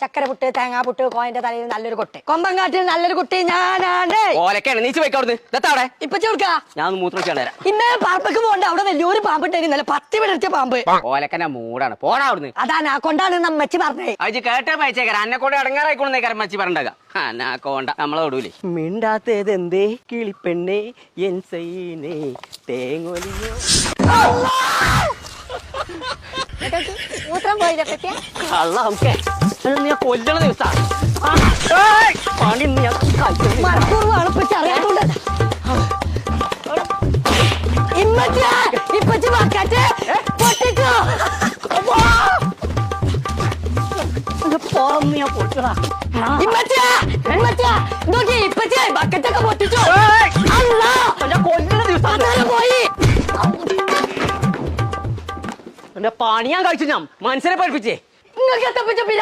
ചക്കര പുട്ട് തേങ്ങാ പുട്ട് കോയന്റെ തലയിൽ നല്ലൊരു കൊട്ട് കൊമ്പങ്കാട്ടിൽ നല്ലൊരു കുട്ടി ഞാനാണ്. ഓലക്കാണ് നീച്ച് പോയിക്കവിടുന്ന് ഇതെത്താവിടെ ഇപ്പൊ ചോദിക്കാ ഞാൻ മൂത്രം വെച്ചാൽ തരാം. ഇന്നേ പാമ്പക്ക് പോകണ്ട അവിടെ വലിയൊരു പാമ്പ് ഉണ്ടായിരുന്നല്ലേ 10 വിടർച്ച പാമ്പ്. ഓലക്കന്റെ മൂടാണ് പോടാ അവിടുന്ന്. അതാ കൊണ്ടാണ് നമ്മച്ചി പറഞ്ഞേ. അത് കേട്ടേ പയച്ചേക്കാരം അന്നെ കൊണ്ട് ഇടങ്ങാറായിക്കോളന്നേക്കാരം മച്ചി പറഞ്ഞാ കോണ്ട നമ്മളെ വിടൂലേ. മിണ്ടാത്തത് എന്തേ കിളിപ്പെണ്ണേ എൻ സൈനേ തേങ്ങൊലിയോ മൂത്രം പോയില്ലേ പറ്റിയ അല്ല നമുക്ക് നീ കൊല്ലണ ദിവസാ പണി മറക്കൂർവാണ് ഇപ്പൊ ചെറിയാട്ടുണ്ട്. ഇപ്പച്ചി വാക്കാറ്റ് പൊട്ടിച്ചോ നോക്കി ഇപ്പച്ചി ബക്കറ്റൊക്കെ പൊട്ടിച്ചോ. കൊല്ലണ ദിവസം പോയി എന്റെ പണി ഞാൻ കഴിച്ചു. ഞാൻ മനസ്സിനെ പഠിപ്പിച്ചേ നിങ്ങൾക്ക് എത്തപ്പിച്ച പിന്നെ